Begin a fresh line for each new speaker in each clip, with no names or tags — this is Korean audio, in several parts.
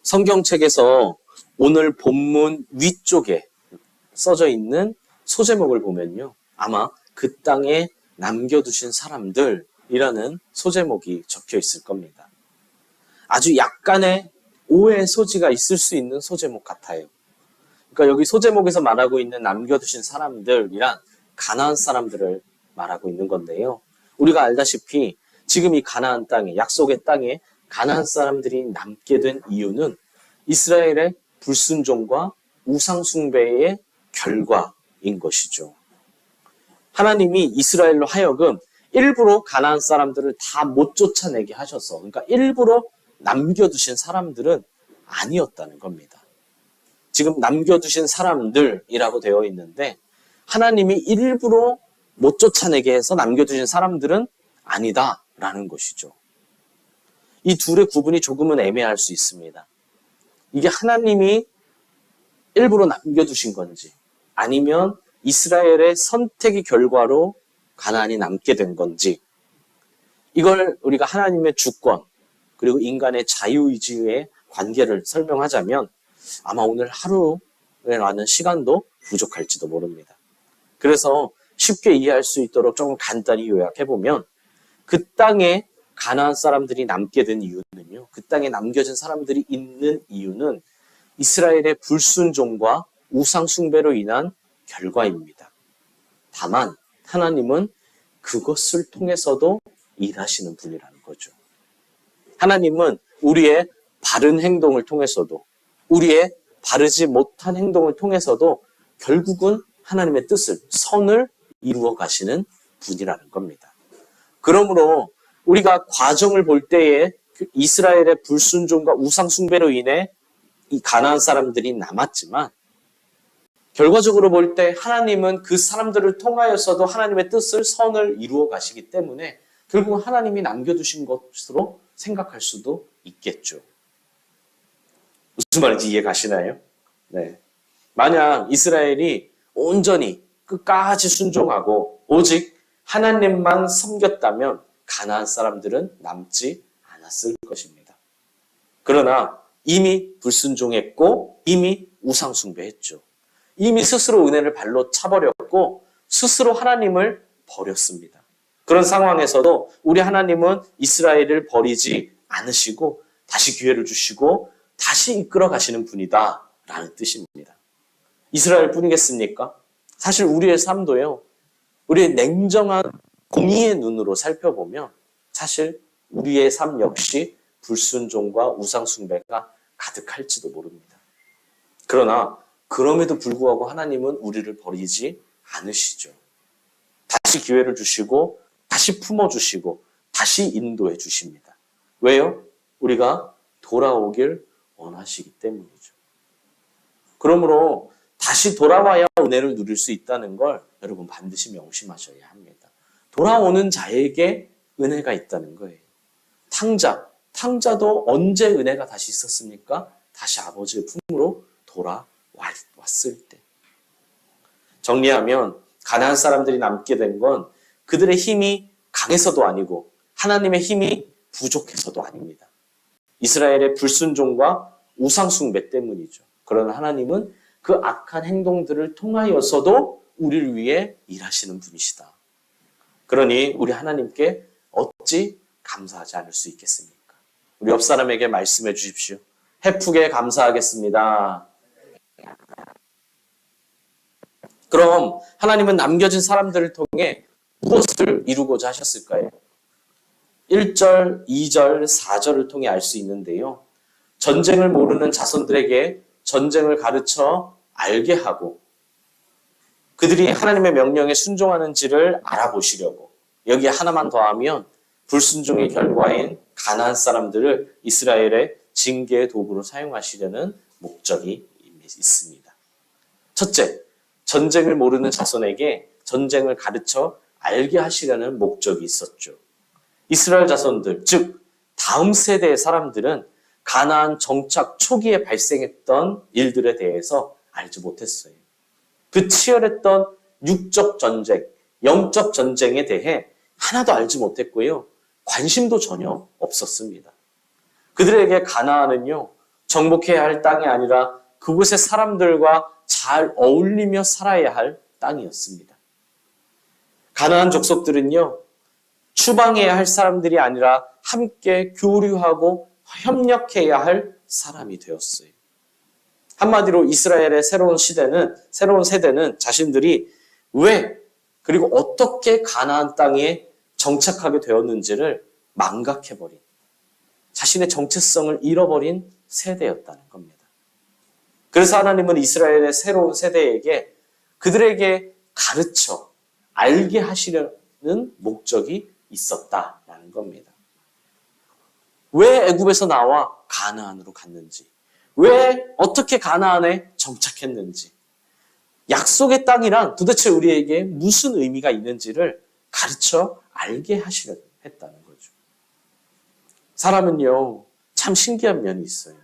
성경책에서 오늘 본문 위쪽에 써져 있는 소제목을 보면요. 아마 그 땅에 남겨두신 사람들이라는 소제목이 적혀 있을 겁니다. 아주 약간의 오해 소지가 있을 수 있는 소제목 같아요. 그러니까 여기 소제목에서 말하고 있는 남겨두신 사람들이란 가나안 사람들을 말하고 있는 건데요. 우리가 알다시피 지금 이 가나안 땅에, 약속의 땅에 가나안 사람들이 남게 된 이유는 이스라엘의 불순종과 우상 숭배의 결과인 것이죠. 하나님이 이스라엘로 하여금 일부러 가나안 사람들을 다 못 쫓아내게 하셔서, 그러니까 일부러 남겨두신 사람들은 아니었다는 겁니다. 지금 남겨두신 사람들이라고 되어 있는데 하나님이 일부러 못 쫓아내게 해서 남겨두신 사람들은 아니다라는 것이죠. 이 둘의 구분이 조금은 애매할 수 있습니다. 이게 하나님이 일부러 남겨두신 건지 아니면 이스라엘의 선택의 결과로 가나안이 남게 된 건지, 이걸 우리가 하나님의 주권 그리고 인간의 자유의지의 관계를 설명하자면 아마 오늘 하루라는 시간도 부족할지도 모릅니다. 그래서 쉽게 이해할 수 있도록 조금 간단히 요약해보면, 그 땅에 가나안 사람들이 남게 된 이유는요, 그 땅에 남겨진 사람들이 있는 이유는 이스라엘의 불순종과 우상 숭배로 인한 결과입니다. 다만 하나님은 그것을 통해서도 일하시는 분이라는 거죠. 하나님은 우리의 바른 행동을 통해서도, 우리의 바르지 못한 행동을 통해서도 결국은 하나님의 뜻을, 선을 이루어 가시는 분이라는 겁니다. 그러므로 우리가 과정을 볼 때에 이스라엘의 불순종과 우상 숭배로 인해 이 가나안 사람들이 남았지만, 결과적으로 볼 때 하나님은 그 사람들을 통하여서도 하나님의 뜻을, 선을 이루어 가시기 때문에 결국은 하나님이 남겨두신 것으로 생각할 수도 있겠죠. 무슨 말인지 이해 가시나요? 네. 만약 이스라엘이 온전히 끝까지 순종하고 오직 하나님만 섬겼다면 가나안 사람들은 남지 않았을 것입니다. 그러나 이미 불순종했고 이미 우상 숭배했죠. 이미 스스로 은혜를 발로 차버렸고 스스로 하나님을 버렸습니다. 그런 상황에서도 우리 하나님은 이스라엘을 버리지 않으시고 다시 기회를 주시고 다시 이끌어 가시는 분이다 라는 뜻입니다. 이스라엘 뿐이겠습니까? 사실 우리의 삶도요, 우리의 냉정한 공의의 눈으로 살펴보면 사실 우리의 삶 역시 불순종과 우상 숭배가 가득할지도 모릅니다. 그러나 그럼에도 불구하고 하나님은 우리를 버리지 않으시죠. 다시 기회를 주시고 다시 품어주시고 다시 인도해 주십니다. 왜요? 우리가 돌아오길 원하시기 때문이죠. 그러므로 다시 돌아와야 은혜를 누릴 수 있다는 걸 여러분 반드시 명심하셔야 합니다. 돌아오는 자에게 은혜가 있다는 거예요. 탕자도 언제 은혜가 다시 있었습니까? 다시 아버지의 품으로 돌아왔을 때. 정리하면 가나안 사람들이 남게 된 건 그들의 힘이 강해서도 아니고 하나님의 힘이 부족해서도 아닙니다. 이스라엘의 불순종과 우상 숭배 때문이죠. 그러나 하나님은 그 악한 행동들을 통하여서도 우리를 위해 일하시는 분이시다. 그러니 우리 하나님께 어찌 감사하지 않을 수 있겠습니까? 우리 옆 사람에게 말씀해 주십시오. 해프게 감사하겠습니다. 그럼 하나님은 남겨진 사람들을 통해 무엇을 이루고자 하셨을까요? 1절, 2절, 4절을 통해 알 수 있는데요. 전쟁을 모르는 자손들에게 전쟁을 가르쳐 알게 하고 그들이 하나님의 명령에 순종하는지를 알아보시려고, 여기에 하나만 더하면 불순종의 결과인 가나안 사람들을 이스라엘의 징계의 도구로 사용하시려는 목적이 있습니다. 첫째, 전쟁을 모르는 자손에게 전쟁을 가르쳐 알게 하시려는 목적이 있었죠. 이스라엘 자손들, 즉 다음 세대의 사람들은 가나안 정착 초기에 발생했던 일들에 대해서 알지 못했어요. 그 치열했던 육적 전쟁, 영적 전쟁에 대해 하나도 알지 못했고요. 관심도 전혀 없었습니다. 그들에게 가나안은요, 정복해야 할 땅이 아니라 그곳의 사람들과 잘 어울리며 살아야 할 땅이었습니다. 가나안 족속들은요, 추방해야 할 사람들이 아니라 함께 교류하고 협력해야 할 사람이 되었어요. 한마디로 이스라엘의 새로운 세대는 자신들이 왜 그리고 어떻게 가나안 땅에 정착하게 되었는지를 망각해버린, 자신의 정체성을 잃어버린 세대였다는 겁니다. 그래서 하나님은 이스라엘의 새로운 세대에게 그들에게 가르쳐 알게 하시려는 목적이 있었다라는 겁니다. 왜 애굽에서 나와 가나안으로 갔는지, 왜 어떻게 가나안에 정착했는지, 약속의 땅이란 도대체 우리에게 무슨 의미가 있는지를 가르쳐 알게 하시려 했다는 거죠. 사람은요, 참 신기한 면이 있어요.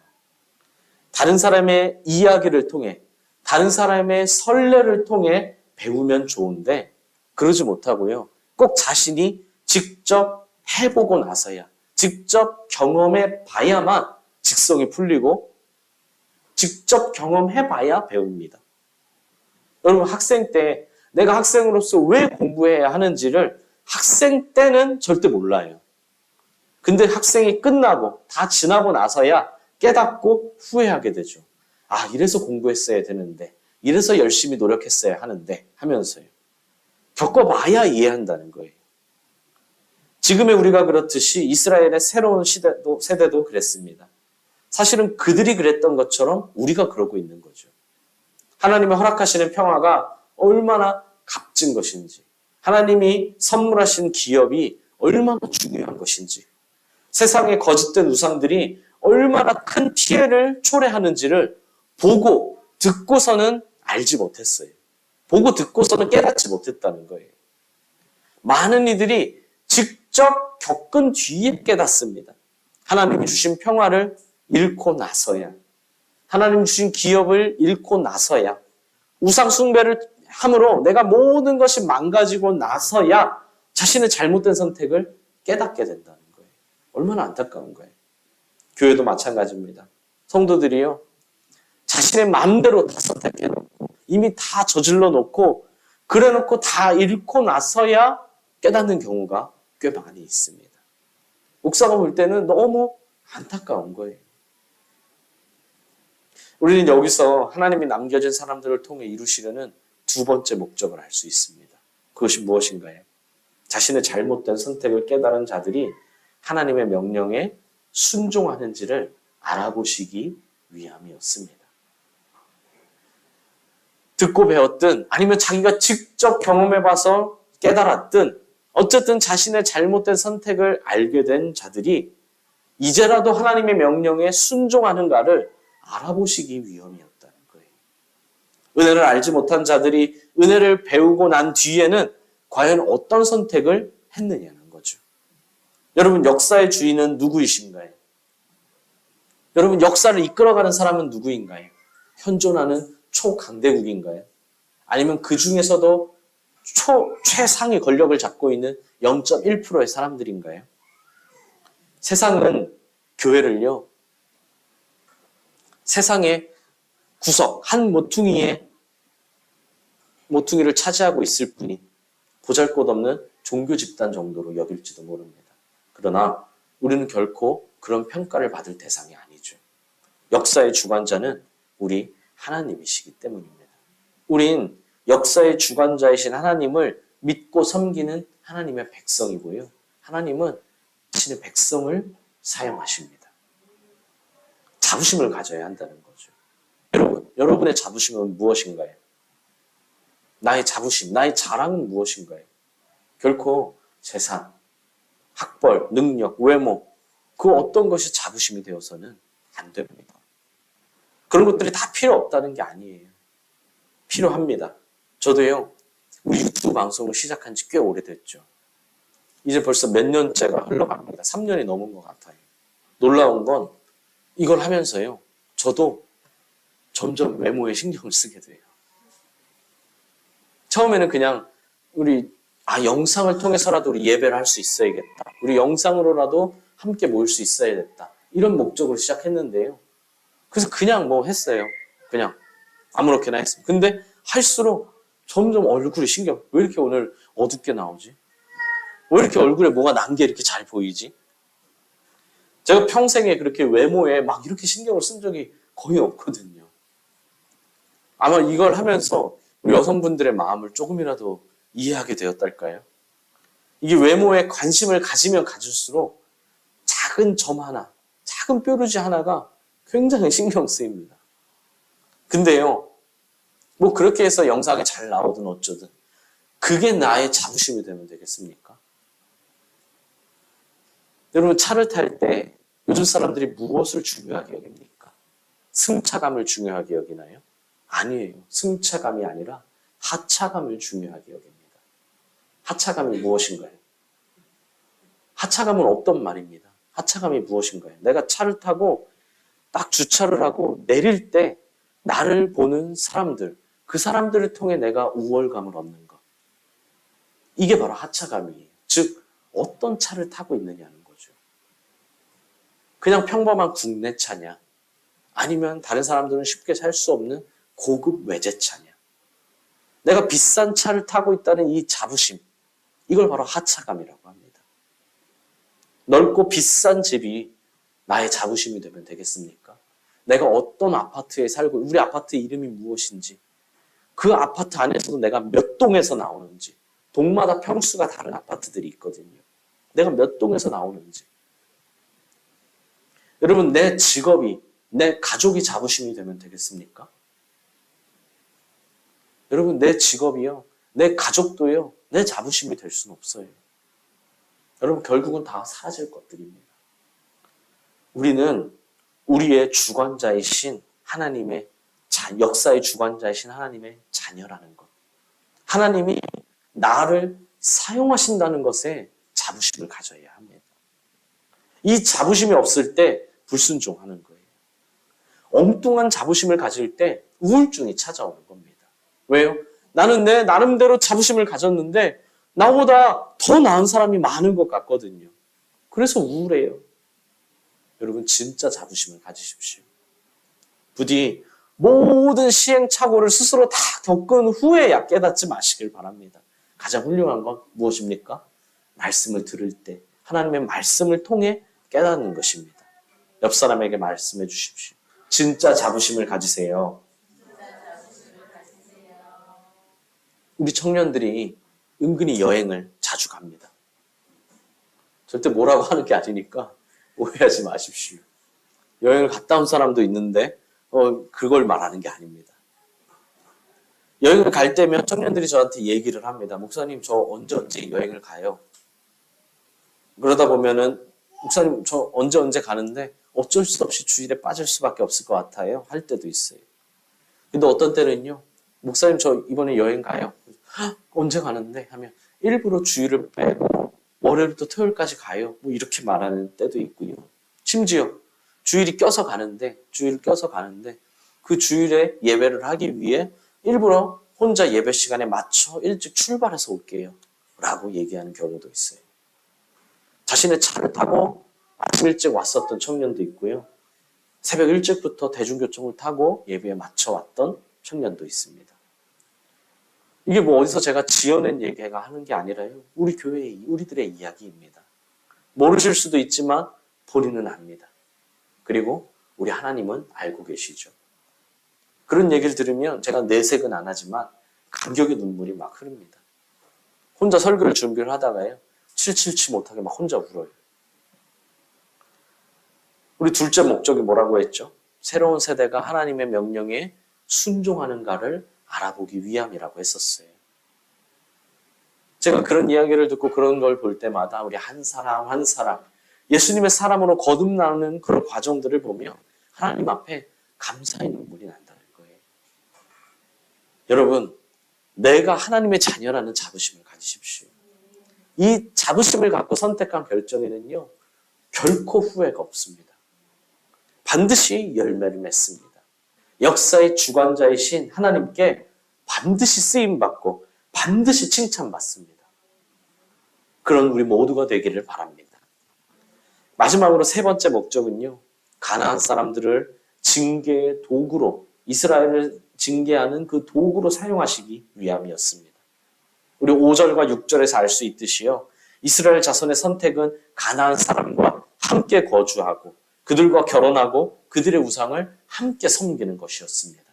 다른 사람의 이야기를 통해, 다른 사람의 설레를 통해 배우면 좋은데 그러지 못하고요. 꼭 자신이 직접 해보고 나서야, 직접 경험해 봐야만 직성이 풀리고 직접 경험해 봐야 배웁니다. 여러분, 학생 때 내가 학생으로서 왜 공부해야 하는지를 학생 때는 절대 몰라요. 근데 학생이 끝나고 다 지나고 나서야 깨닫고 후회하게 되죠. 아, 이래서 공부했어야 되는데, 이래서 열심히 노력했어야 하는데 하면서요. 겪어봐야 이해한다는 거예요. 지금의 우리가 그렇듯이 이스라엘의 새로운 세대도 그랬습니다. 사실은 그들이 그랬던 것처럼 우리가 그러고 있는 거죠. 하나님이 허락하시는 평화가 얼마나 값진 것인지, 하나님이 선물하신 기업이 얼마나 중요한 것인지, 세상의 거짓된 우상들이 얼마나 큰 피해를 초래하는지를 보고 듣고서는 알지 못했어요. 보고 듣고서는 깨닫지 못했다는 거예요. 많은 이들이 직접 겪은 뒤에 깨닫습니다. 하나님이 주신 평화를 잃고 나서야, 하나님 주신 기업을 잃고 나서야, 우상 숭배를 함으로 내가 모든 것이 망가지고 나서야 자신의 잘못된 선택을 깨닫게 된다는 거예요. 얼마나 안타까운 거예요. 교회도 마찬가지입니다. 성도들이요, 자신의 마음대로 다 선택해놓고 이미 다 저질러 놓고 그래놓고 다 잃고 나서야 깨닫는 경우가 꽤 많이 있습니다. 목사가 볼 때는 너무 안타까운 거예요. 우리는 여기서 하나님이 남겨진 사람들을 통해 이루시려는 두 번째 목적을 알 수 있습니다. 그것이 무엇인가요? 자신의 잘못된 선택을 깨달은 자들이 하나님의 명령에 순종하는지를 알아보시기 위함이었습니다. 듣고 배웠든 아니면 자기가 직접 경험해봐서 깨달았든 어쨌든 자신의 잘못된 선택을 알게 된 자들이 이제라도 하나님의 명령에 순종하는가를 알아보시기 위함이었다는 거예요. 은혜를 알지 못한 자들이 은혜를 배우고 난 뒤에는 과연 어떤 선택을 했느냐는 거죠. 여러분, 역사의 주인은 누구이신가요? 여러분, 역사를 이끌어가는 사람은 누구인가요? 현존하는 초강대국인가요? 아니면 그 중에서도 최상의 권력을 잡고 있는 0.1%의 사람들인가요? 세상은 교회를요, 세상의 구석, 한 모퉁이를 차지하고 있을 뿐인 보잘것없는 종교 집단 정도로 여길지도 모릅니다. 그러나 우리는 결코 그런 평가를 받을 대상이 아니죠. 역사의 주관자는 우리 하나님이시기 때문입니다. 우린 역사의 주관자이신 하나님을 믿고 섬기는 하나님의 백성이고요. 하나님은 자신의 백성을 사용하십니다. 자부심을 가져야 한다는 거죠. 여러분의 자부심은 무엇인가요? 나의 자부심, 나의 자랑은 무엇인가요? 결코 재산, 학벌, 능력, 외모, 그 어떤 것이 자부심이 되어서는 안 됩니다. 그런 것들이 다 필요 없다는 게 아니에요. 필요합니다. 저도요, 우리 유튜브 방송을 시작한 지 꽤 오래됐죠. 이제 벌써 몇 년째가 흘러갑니다. 3년이 넘은 것 같아요. 놀라운 건 이걸 하면서요, 저도 점점 외모에 신경을 쓰게 돼요. 처음에는 그냥 영상을 통해서라도 우리 예배를 할 수 있어야겠다. 우리 영상으로라도 함께 모일 수 있어야겠다. 이런 목적으로 시작했는데요. 그래서 그냥 뭐 했어요. 그냥 아무렇게나 했어요. 근데 할수록 점점 얼굴이 왜 이렇게 오늘 어둡게 나오지? 왜 이렇게 얼굴에 뭐가 난 게 이렇게 잘 보이지? 제가 평생에 그렇게 외모에 막 이렇게 신경을 쓴 적이 거의 없거든요. 아마 이걸 하면서 여성분들의 마음을 조금이라도 이해하게 되었달까요? 이게 외모에 관심을 가지면 가질수록 작은 점 하나, 작은 뾰루지 하나가 굉장히 신경 쓰입니다. 근데요, 뭐 그렇게 해서 영상에 잘 나오든 어쩌든 그게 나의 자부심이 되면 되겠습니까? 여러분, 차를 탈 때 요즘 사람들이 무엇을 중요하게 여깁니까? 승차감을 중요하게 여기나요? 아니에요. 승차감이 아니라 하차감을 중요하게 여깁니다. 하차감이 무엇인가요? 하차감은 어떤 말입니다. 하차감이 무엇인가요? 내가 차를 타고 딱 주차를 하고 내릴 때 나를 보는 사람들, 그 사람들을 통해 내가 우월감을 얻는 것. 이게 바로 하차감이에요. 즉, 어떤 차를 타고 있느냐는 거죠. 그냥 평범한 국내 차냐? 아니면 다른 사람들은 쉽게 살 수 없는 고급 외제차냐? 내가 비싼 차를 타고 있다는 이 자부심, 이걸 바로 하차감이라고 합니다. 넓고 비싼 집이 나의 자부심이 되면 되겠습니까? 내가 어떤 아파트에 살고 우리 아파트 이름이 무엇인지, 그 아파트 안에서도 내가 몇 동에서 나오는지, 동마다 평수가 다른 아파트들이 있거든요. 내가 몇 동에서 나오는지. 여러분, 내 직업이, 내 가족이 자부심이 되면 되겠습니까? 여러분, 내 직업이요, 내 가족도요, 내 자부심이 될 수는 없어요. 여러분, 결국은 다 사라질 것들입니다. 우리는 우리의 주관자이신 하나님의 역사의 주관자이신 하나님의 자녀라는 것. 하나님이 나를 사용하신다는 것에 자부심을 가져야 합니다. 이 자부심이 없을 때 불순종하는 거예요. 엉뚱한 자부심을 가질 때 우울증이 찾아오는 겁니다. 왜요? 나는 내 나름대로 자부심을 가졌는데 나보다 더 나은 사람이 많은 것 같거든요. 그래서 우울해요. 여러분, 진짜 자부심을 가지십시오. 부디 모든 시행착오를 스스로 다 겪은 후에야 깨닫지 마시길 바랍니다. 가장 훌륭한 건 무엇입니까? 말씀을 들을 때 하나님의 말씀을 통해 깨닫는 것입니다. 옆 사람에게 말씀해 주십시오. 진짜 자부심을 가지세요. 우리 청년들이 은근히 여행을 자주 갑니다. 절대 뭐라고 하는 게 아니니까 오해하지 마십시오. 여행을 갔다 온 사람도 있는데 그걸 말하는 게 아닙니다. 여행을 갈 때면 청년들이 저한테 얘기를 합니다. 목사님, 저 언제 여행을 가요? 그러다 보면은 목사님, 저 언제 가는데 어쩔 수 없이 주일에 빠질 수밖에 없을 것 같아요. 할 때도 있어요. 근데 어떤 때는요, 목사님, 저 이번에 여행 가요. 언제 가는데? 하면 일부러 주일을 빼고 월요일부터 토요일까지 가요. 뭐 이렇게 말하는 때도 있고요. 심지어 주일이 껴서 가는데 그 주일에 예배를 하기 위해 일부러 혼자 예배 시간에 맞춰 일찍 출발해서 올게요. 라고 얘기하는 경우도 있어요. 자신의 차를 타고 아침 일찍 왔었던 청년도 있고요. 새벽 일찍부터 대중교통을 타고 예배에 맞춰 왔던 청년도 있습니다. 이게 뭐 어디서 제가 지어낸 얘기가 하는 게 아니라요. 우리 교회의, 우리들의 이야기입니다. 모르실 수도 있지만 본인은 압니다. 그리고 우리 하나님은 알고 계시죠. 그런 얘기를 들으면 제가 내색은 안 하지만 감격의 눈물이 막 흐릅니다. 혼자 설교를 준비를 하다가요. 칠칠치 못하게 막 혼자 울어요. 우리 둘째 목적이 뭐라고 했죠? 새로운 세대가 하나님의 명령에 순종하는가를 알아보기 위함이라고 했었어요. 제가 그런 이야기를 듣고 그런 걸 볼 때마다 우리 한 사람 한 사람 예수님의 사람으로 거듭나는 그런 과정들을 보며 하나님 앞에 감사의 눈물이 난다는 거예요. 여러분, 내가 하나님의 자녀라는 자부심을 가지십시오. 이 자부심을 갖고 선택한 결정에는요, 결코 후회가 없습니다. 반드시 열매를 맺습니다. 역사의 주관자이신 하나님께 반드시 쓰임받고 반드시 칭찬받습니다. 그런 우리 모두가 되기를 바랍니다. 마지막으로 세 번째 목적은요, 가나안 사람들을 징계의 도구로, 이스라엘을 징계하는 그 도구로 사용하시기 위함이었습니다. 우리 5절과 6절에서 알 수 있듯이요, 이스라엘 자손의 선택은 가나안 사람과 함께 거주하고 그들과 결혼하고 그들의 우상을 함께 섬기는 것이었습니다.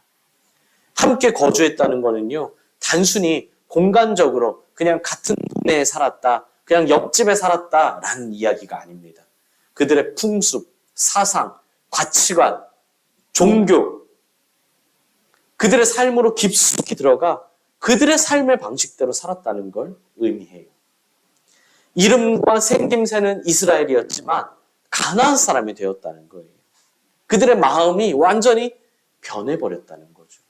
함께 거주했다는 것은요, 단순히 공간적으로 그냥 같은 동네에 살았다, 그냥 옆집에 살았다라는 이야기가 아닙니다. 그들의 풍습, 사상, 가치관, 종교, 그들의 삶으로 깊숙이 들어가 그들의 삶의 방식대로 살았다는 걸 의미해요. 이름과 생김새는 이스라엘이었지만 가나안 사람이 되었다는 거예요. 그들의 마음이 완전히 변해버렸다는 거죠.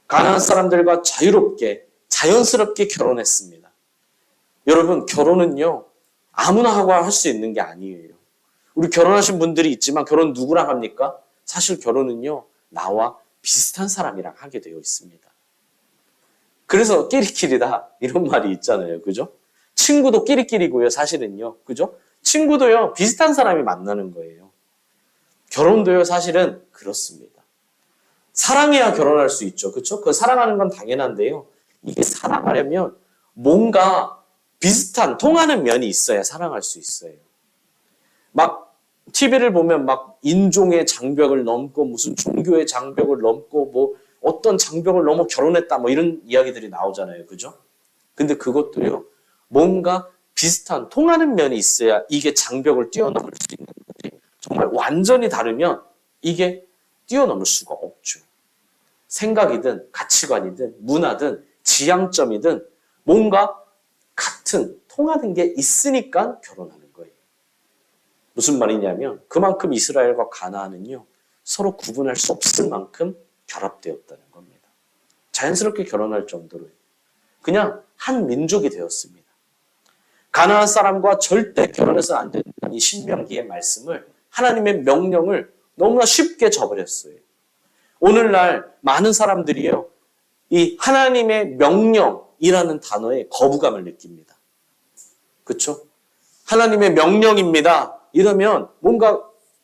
가나안 사람들과 자유롭게, 자연스럽게 결혼했습니다. 여러분, 결혼은요, 아무나 하고 할 수 있는 게 아니에요. 우리 결혼하신 분들이 있지만 결혼 누구랑 합니까? 사실 결혼은요, 나와 비슷한 사람이랑 하게 되어 있습니다. 그래서 끼리끼리다 이런 말이 있잖아요. 그죠? 친구도 끼리끼리고요. 사실은요. 그죠? 친구도요, 비슷한 사람이 만나는 거예요. 결혼도요, 사실은 그렇습니다. 사랑해야 결혼할 수 있죠. 그렇죠? 그 사랑하는 건 당연한데요. 이게 사랑하려면 뭔가 비슷한, 통하는 면이 있어야 사랑할 수 있어요. 막 TV를 보면 막 인종의 장벽을 넘고 무슨 종교의 장벽을 넘고 뭐 어떤 장벽을 넘어 결혼했다 뭐 이런 이야기들이 나오잖아요. 그죠? 근데 그것도요, 뭔가 비슷한, 통하는 면이 있어야 이게 장벽을 뛰어넘을 수 있는 거지. 정말 완전히 다르면 이게 뛰어넘을 수가 없죠. 생각이든 가치관이든 문화든 지향점이든 뭔가 같은, 통하는 게 있으니까 결혼하는 거예요. 무슨 말이냐면 그만큼 이스라엘과 가나안은요, 서로 구분할 수 없을 만큼 결합되었다는 겁니다. 자연스럽게 결혼할 정도로 그냥 한 민족이 되었습니다. 가나안 사람과 절대 결혼해서는 안 된다는 이 신명기의 말씀을, 하나님의 명령을 너무나 쉽게 저버렸어요. 오늘날 많은 사람들이요, 이 하나님의 명령이라는 단어에 거부감을 느낍니다. 그렇죠? 하나님의 명령입니다. 이러면 뭔가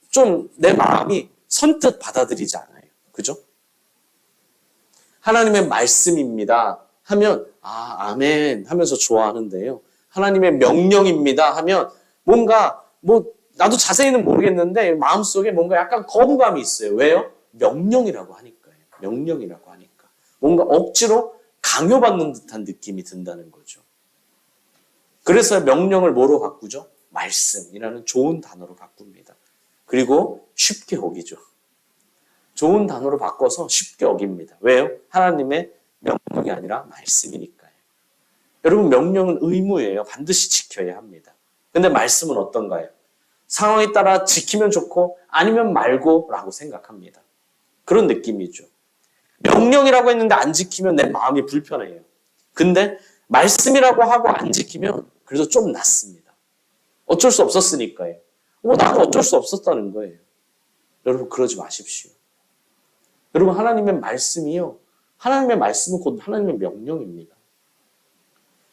좀 내 마음이 선뜻 받아들이지 않아요. 그죠? 하나님의 말씀입니다 하면 아멘 하면서 좋아하는데요. 하나님의 명령입니다 하면 뭔가 나도 자세히는 모르겠는데 마음속에 뭔가 약간 거부감이 있어요. 왜요? 명령이라고 하니까요. 명령이라고 하니까. 뭔가 억지로 강요받는 듯한 느낌이 든다는 거죠. 그래서 명령을 뭐로 바꾸죠? 말씀이라는 좋은 단어로 바꿉니다. 그리고 쉽게 어기죠. 좋은 단어로 바꿔서 쉽게 어깁니다. 왜요? 하나님의 명령이 아니라 말씀이니까요. 여러분, 명령은 의무예요. 반드시 지켜야 합니다. 근데 말씀은 어떤가요? 상황에 따라 지키면 좋고 아니면 말고라고 생각합니다. 그런 느낌이죠. 명령이라고 했는데 안 지키면 내 마음이 불편해요. 근데 말씀이라고 하고 안 지키면 그래도 좀 낫습니다. 어쩔 수 없었으니까요. 나도 어쩔 수 없었다는 거예요. 여러분, 그러지 마십시오. 여러분, 하나님의 말씀이요, 하나님의 말씀은 곧 하나님의 명령입니다.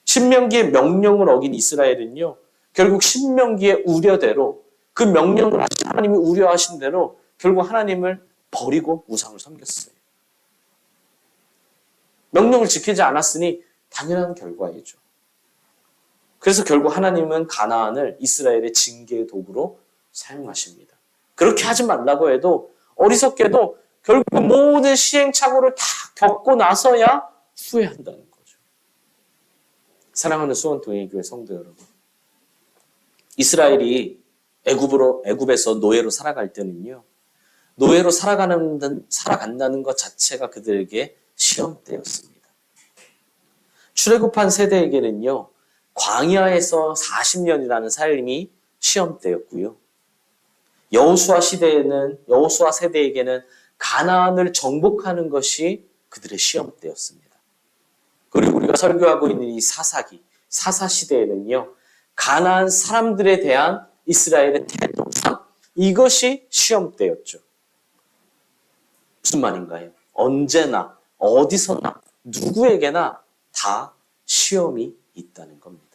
신명기의 명령을 어긴 이스라엘은요, 결국 신명기의 우려대로, 그 명령을 하나님이 우려하신 대로 결국 하나님을 버리고 우상을 섬겼어요. 명령을 지키지 않았으니 당연한 결과이죠. 그래서 결국 하나님은 가나안을 이스라엘의 징계의 도구로 사용하십니다. 그렇게 하지 말라고 해도 어리석게도 결국 모든 시행착오를 다 겪고 나서야 후회한다는 거죠. 사랑하는 수원동행교회 성도 여러분, 이스라엘이 애굽에서 노예로 살아갈 때는요, 노예로 살아간다는 것 자체가 그들에게 시험대였습니다. 출애굽한 세대에게는요, 광야에서 40년이라는 삶이 시험대였고요. 여호수아 세대에게는 가나안을 정복하는 것이 그들의 시험대였습니다. 그리고 우리가 설교하고 있는 이 사사 시대에는요, 가나안 사람들에 대한 이스라엘의 태도상, 이것이 시험대였죠. 무슨 말인가요? 언제나 어디서나 누구에게나 다 시험이 있다는 겁니다.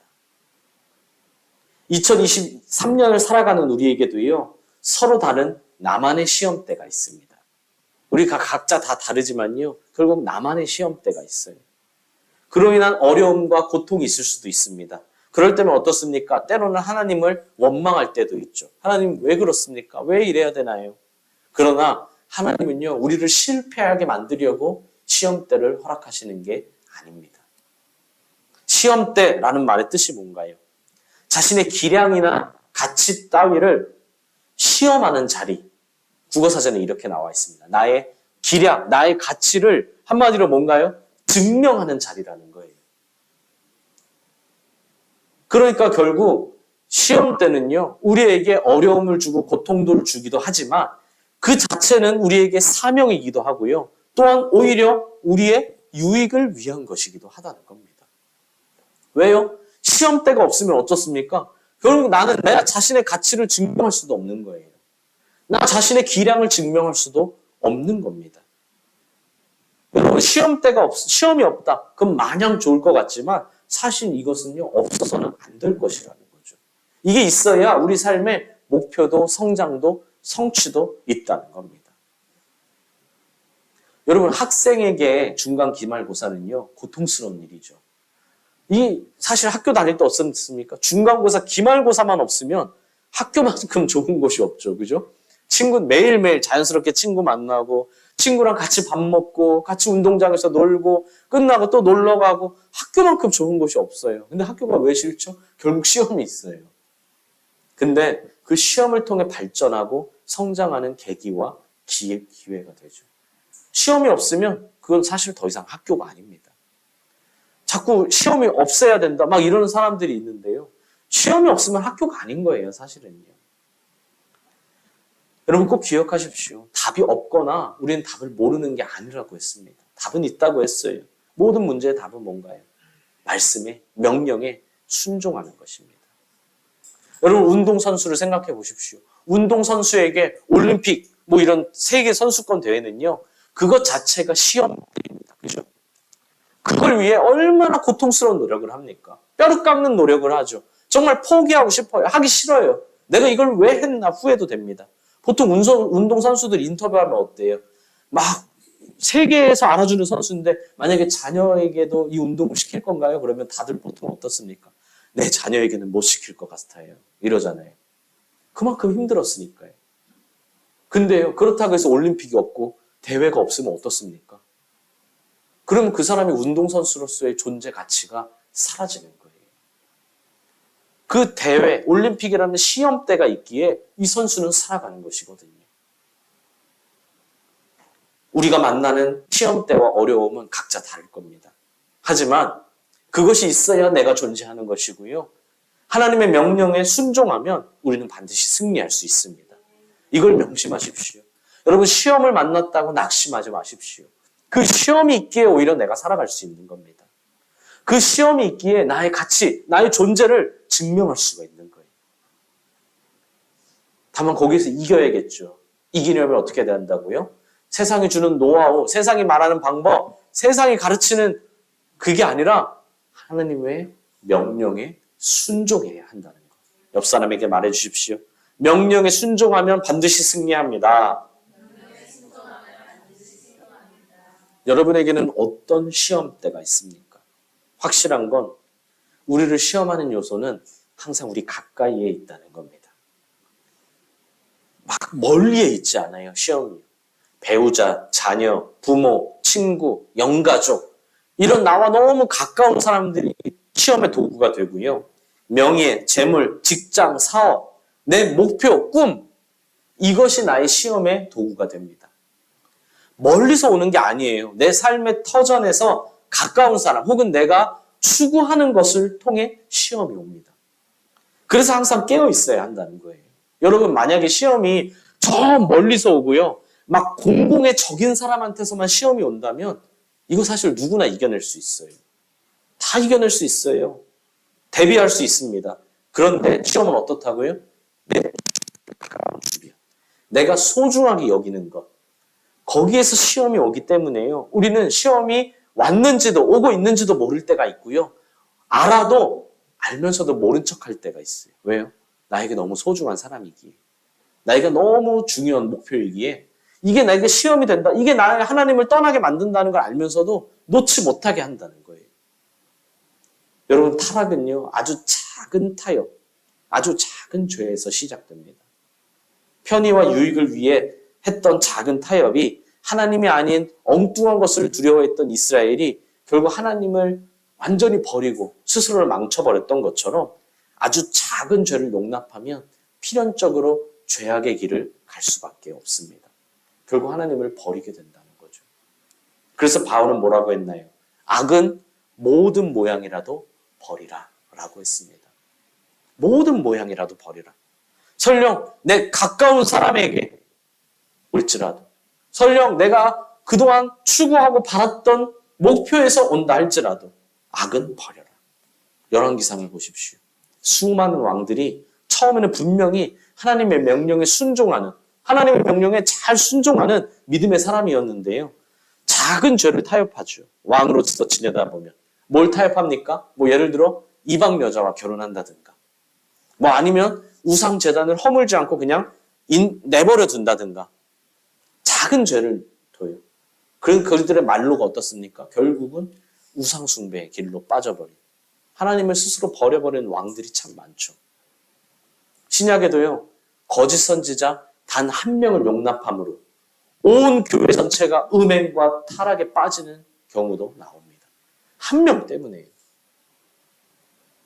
2023년을 살아가는 우리에게도요, 서로 다른 나만의 시험대가 있습니다. 우리가 각자 다 다르지만요. 결국 나만의 시험대가 있어요. 그로 인한 어려움과 고통이 있을 수도 있습니다. 그럴 때면 어떻습니까? 때로는 하나님을 원망할 때도 있죠. 하나님 왜 그렇습니까? 왜 이래야 되나요? 그러나 하나님은요, 우리를 실패하게 만들려고 시험대를 허락하시는 게 아닙니다. 시험대라는 말의 뜻이 뭔가요? 자신의 기량이나 가치 따위를 시험하는 자리. 국어사전에 이렇게 나와 있습니다. 나의 기량, 나의 가치를 한마디로 뭔가요? 증명하는 자리라는 거예요. 그러니까 결국 시험 때는요, 우리에게 어려움을 주고 고통도 주기도 하지만 그 자체는 우리에게 사명이기도 하고요. 또한 오히려 우리의 유익을 위한 것이기도 하다는 겁니다. 왜요? 시험대가 없으면 어떻습니까? 결국 나는 내 자신의 가치를 증명할 수도 없는 거예요. 나 자신의 기량을 증명할 수도 없는 겁니다. 여러분, 시험이 없다. 그럼 마냥 좋을 것 같지만 사실 이것은요, 없어서는 안 될 것이라는 거죠. 이게 있어야 우리 삶의 목표도 성장도 성취도 있다는 겁니다. 여러분, 학생에게 중간 기말고사는요, 고통스러운 일이죠. 사실 학교 다닐 때 어떻습니까? 중간고사, 기말고사만 없으면 학교만큼 좋은 곳이 없죠. 그죠? 매일매일 자연스럽게 친구 만나고, 친구랑 같이 밥 먹고, 같이 운동장에서 놀고, 끝나고 또 놀러 가고, 학교만큼 좋은 곳이 없어요. 근데 학교가 왜 싫죠? 결국 시험이 있어요. 근데 그 시험을 통해 발전하고 성장하는 계기와 기회가 되죠. 시험이 없으면 그건 사실 더 이상 학교가 아닙니다. 자꾸 시험이 없애야 된다, 막 이러는 사람들이 있는데요. 시험이 없으면 학교가 아닌 거예요, 사실은요. 여러분 꼭 기억하십시오. 답이 없거나 우리는 답을 모르는 게 아니라고 했습니다. 답은 있다고 했어요. 모든 문제의 답은 뭔가요? 말씀에, 명령에 순종하는 것입니다. 여러분 운동선수를 생각해 보십시오. 운동선수에게 올림픽, 이런 세계 선수권 대회는요. 그것 자체가 시험입니다. 그죠? 그걸 위해 얼마나 고통스러운 노력을 합니까? 뼈를 깎는 노력을 하죠. 정말 포기하고 싶어요. 하기 싫어요. 내가 이걸 왜 했나 후회도 됩니다. 보통 운동선수들 인터뷰하면 어때요? 막 세계에서 알아주는 선수인데 만약에 자녀에게도 이 운동을 시킬 건가요? 그러면 다들 보통 어떻습니까? 내 자녀에게는 못 시킬 것 같아요. 이러잖아요. 그만큼 힘들었으니까요. 근데요, 그렇다고 해서 올림픽이 없고 대회가 없으면 어떻습니까? 그러면 그 사람이 운동선수로서의 존재 가치가 사라지는 거예요. 그 대회, 올림픽이라는 시험대가 있기에 이 선수는 살아가는 것이거든요. 우리가 만나는 시험대와 어려움은 각자 다를 겁니다. 하지만 그것이 있어야 내가 존재하는 것이고요. 하나님의 명령에 순종하면 우리는 반드시 승리할 수 있습니다. 이걸 명심하십시오. 여러분 시험을 만났다고 낙심하지 마십시오. 그 시험이 있기에 오히려 내가 살아갈 수 있는 겁니다. 그 시험이 있기에 나의 가치, 나의 존재를 증명할 수가 있는 거예요. 다만 거기서 이겨야겠죠. 이기려면 어떻게 해야 한다고요? 세상이 주는 노하우, 세상이 말하는 방법, 세상이 가르치는 그게 아니라 하나님의 명령에 순종해야 한다는 거. 옆 사람에게 말해 주십시오. 명령에 순종하면 반드시 승리합니다. 여러분에게는 어떤 시험대가 있습니까? 확실한 건 우리를 시험하는 요소는 항상 우리 가까이에 있다는 겁니다. 막 멀리에 있지 않아요, 시험이. 배우자, 자녀, 부모, 친구, 영가족 이런 나와 너무 가까운 사람들이 시험의 도구가 되고요. 명예, 재물, 직장, 사업, 내 목표, 꿈 이것이 나의 시험의 도구가 됩니다. 멀리서 오는 게 아니에요. 내 삶의 터전에서 가까운 사람 혹은 내가 추구하는 것을 통해 시험이 옵니다. 그래서 항상 깨어 있어야 한다는 거예요. 여러분 만약에 시험이 저 멀리서 오고요. 막 공공의 적인 사람한테서만 시험이 온다면 이거 사실 누구나 이겨낼 수 있어요. 다 이겨낼 수 있어요. 대비할 수 있습니다. 그런데 시험은 어떻다고요? 내 가까운 주변. 내가 소중하게 여기는 것. 거기에서 시험이 오기 때문에요. 우리는 시험이 왔는지도 오고 있는지도 모를 때가 있고요. 알아도 알면서도 모른 척할 때가 있어요. 왜요? 나에게 너무 소중한 사람이기에. 나에게 너무 중요한 목표이기에 이게 나에게 시험이 된다. 이게 나의 하나님을 떠나게 만든다는 걸 알면서도 놓지 못하게 한다는 거예요. 여러분, 타락은요, 아주 작은 타협, 아주 작은 죄에서 시작됩니다. 편의와 유익을 위해 했던 작은 타협이 하나님이 아닌 엉뚱한 것을 두려워했던 이스라엘이 결국 하나님을 완전히 버리고 스스로를 망쳐버렸던 것처럼 아주 작은 죄를 용납하면 필연적으로 죄악의 길을 갈 수밖에 없습니다. 결국 하나님을 버리게 된다는 거죠. 그래서 바울은 뭐라고 했나요? 악은 모든 모양이라도 버리라 라고 했습니다. 모든 모양이라도 버리라. 설령 내 가까운 사람에게 올지라도, 설령 내가 그동안 추구하고 바랐던 목표에서 온다 할지라도 악은 버려라. 열왕기상을 보십시오. 수많은 왕들이 처음에는 분명히 하나님의 명령에 순종하는, 하나님의 명령에 잘 순종하는 믿음의 사람이었는데요. 작은 죄를 타협하죠. 왕으로서 지내다 보면. 뭘 타협합니까? 예를 들어 이방 여자와 결혼한다든가, 아니면 우상 제단을 허물지 않고 그냥 내버려 둔다든가, 작은 죄를 둬요. 그들의 말로가 어떻습니까? 결국은 우상 숭배의 길로 빠져버린, 하나님을 스스로 버려버린 왕들이 참 많죠. 신약에도요, 거짓 선지자 단 한 명을 용납함으로 온 교회 전체가 음행과 타락에 빠지는 경우도 나옵니다. 한 명 때문에요.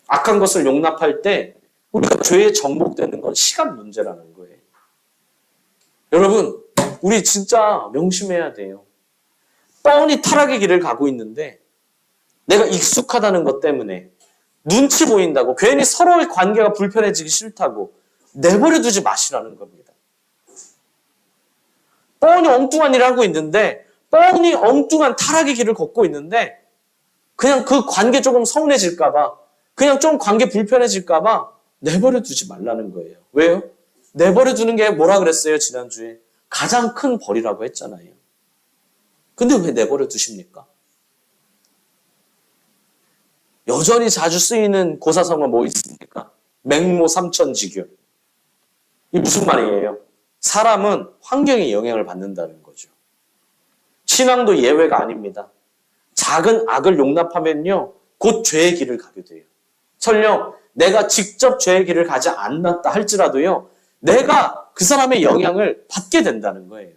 악한 것을 용납할 때 우리가 죄에 정복되는 건 시간 문제라는 거예요. 여러분, 우리 진짜 명심해야 돼요. 뻔히 타락의 길을 가고 있는데 내가 익숙하다는 것 때문에 눈치 보인다고 괜히 서로의 관계가 불편해지기 싫다고 내버려 두지 마시라는 겁니다. 뻔히 엉뚱한 일을 하고 있는데, 뻔히 엉뚱한 타락의 길을 걷고 있는데 그냥 그 관계 조금 서운해질까봐, 그냥 좀 관계 불편해질까봐 내버려 두지 말라는 거예요. 왜요? 내버려 두는 게 뭐라 그랬어요, 지난주에? 가장 큰 벌이라고 했잖아요. 근데 왜 내버려 두십니까? 여전히 자주 쓰이는 고사성어 뭐 있습니까? 맹모 삼천지교. 이게 무슨 말이에요? 사람은 환경의 영향을 받는다는 거죠. 신앙도 예외가 아닙니다. 작은 악을 용납하면요, 곧 죄의 길을 가게 돼요. 설령 내가 직접 죄의 길을 가지 않았다 할지라도요, 내가 그 사람의 영향을 받게 된다는 거예요.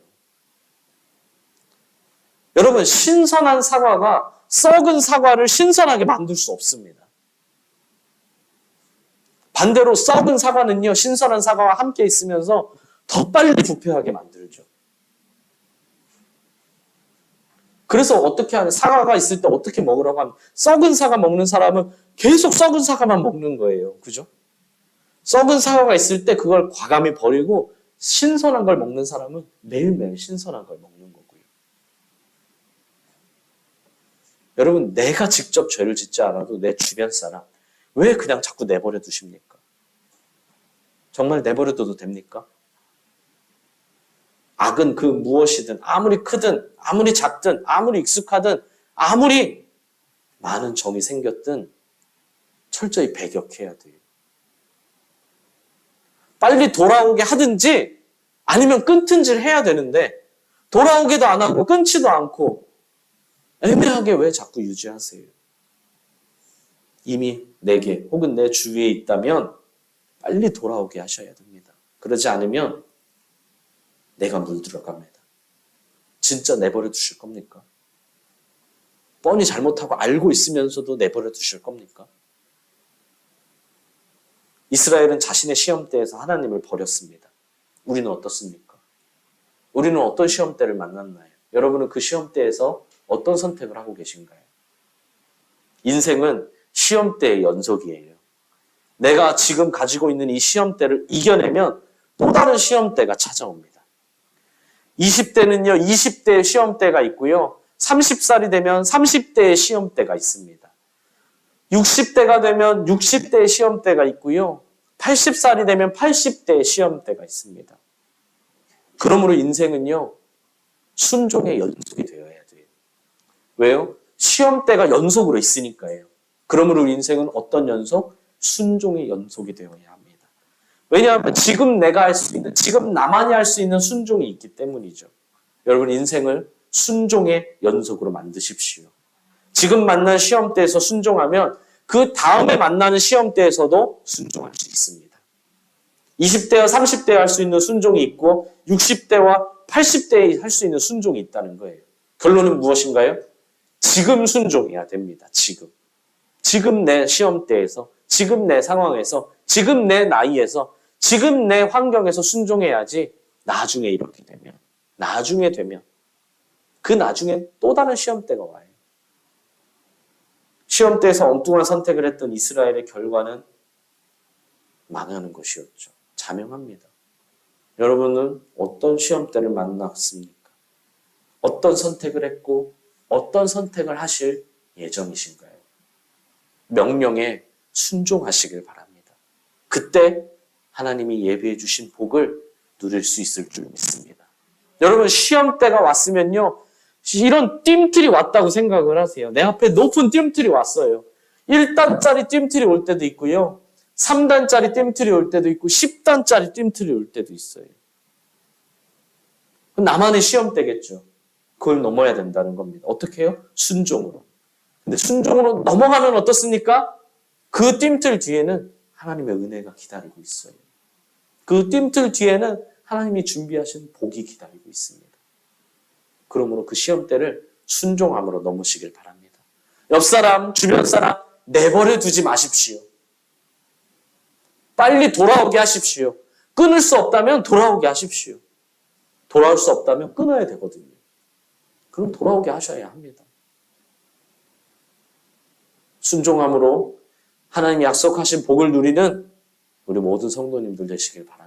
여러분, 신선한 사과가 썩은 사과를 신선하게 만들 수 없습니다. 반대로 썩은 사과는요, 신선한 사과와 함께 있으면서 더 빨리 부패하게 만들죠. 그래서 어떻게 하는, 사과가 있을 때 어떻게 먹으라고 하면, 썩은 사과 먹는 사람은 계속 썩은 사과만 먹는 거예요. 그죠? 썩은 사과가 있을 때 그걸 과감히 버리고 신선한 걸 먹는 사람은 매일매일 신선한 걸 먹는 거고요. 여러분, 내가 직접 죄를 짓지 않아도 내 주변 사람, 왜 그냥 자꾸 내버려 두십니까? 정말 내버려 둬도 됩니까? 악은 그 무엇이든, 아무리 크든, 아무리 작든, 아무리 익숙하든, 아무리 많은 정이 생겼든 철저히 배격해야 돼요. 빨리 돌아오게 하든지 아니면 끊든지를 해야 되는데, 돌아오기도 안 하고 끊지도 않고 애매하게 왜 자꾸 유지하세요? 이미 내게 혹은 내 주위에 있다면 빨리 돌아오게 하셔야 됩니다. 그러지 않으면 내가 물들어갑니다. 진짜 내버려 두실 겁니까? 뻔히 잘못하고 알고 있으면서도 내버려 두실 겁니까? 이스라엘은 자신의 시험대에서 하나님을 버렸습니다. 우리는 어떻습니까? 우리는 어떤 시험대를 만났나요? 여러분은 그 시험대에서 어떤 선택을 하고 계신가요? 인생은 시험대의 연속이에요. 내가 지금 가지고 있는 이 시험대를 이겨내면 또 다른 시험대가 찾아옵니다. 20대는요, 20대의 시험대가 있고요. 30살이 되면 30대의 시험대가 있습니다. 60대가 되면 60대의 시험대가 있고요. 80살이 되면 80대의 시험대가 있습니다. 그러므로 인생은요, 순종의 연속이 되어야 돼요. 왜요? 시험대가 연속으로 있으니까요. 그러므로 인생은 어떤 연속? 순종의 연속이 되어야 합니다. 왜냐하면 지금 내가 할 수 있는, 지금 나만이 할 수 있는 순종이 있기 때문이죠. 여러분 인생을 순종의 연속으로 만드십시오. 지금 만난 시험대에서 순종하면 그 다음에 만나는 시험대에서도 순종할 수 있습니다. 20대와 30대에 할 수 있는 순종이 있고 60대와 80대에 할 수 있는 순종이 있다는 거예요. 결론은 무엇인가요? 지금 순종해야 됩니다. 지금. 지금 내 시험대에서, 지금 내 상황에서, 지금 내 나이에서, 지금 내 환경에서 순종해야지 나중에 이렇게 되면, 나중에 되면, 그 나중에 또 다른 시험대가 와요. 시험대에서 엉뚱한 선택을 했던 이스라엘의 결과는 망하는 것이었죠. 자명합니다. 여러분은 어떤 시험대를 만났습니까? 어떤 선택을 했고 어떤 선택을 하실 예정이신가요? 명령에 순종하시길 바랍니다. 그때 하나님이 예비해 주신 복을 누릴 수 있을 줄 믿습니다. 여러분 시험대가 왔으면요. 이런 뜀틀이 왔다고 생각을 하세요. 내 앞에 높은 뜀틀이 왔어요. 1단짜리 뜀틀이 올 때도 있고요. 3단짜리 뜀틀이 올 때도 있고 10단짜리 뜀틀이 올 때도 있어요. 나만의 시험대겠죠. 그걸 넘어야 된다는 겁니다. 어떻게 해요? 순종으로. 근데 순종으로 넘어가면 어떻습니까? 그 뜀틀 뒤에는 하나님의 은혜가 기다리고 있어요. 그 뜀틀 뒤에는 하나님이 준비하신 복이 기다리고 있습니다. 그러므로 그 시험대를 순종함으로 넘으시길 바랍니다. 옆 사람, 주변 사람 내버려 두지 마십시오. 빨리 돌아오게 하십시오. 끊을 수 없다면 돌아오게 하십시오. 돌아올 수 없다면 끊어야 되거든요. 그럼 돌아오게 하셔야 합니다. 순종함으로 하나님이 약속하신 복을 누리는 우리 모든 성도님들 되시길 바랍니다.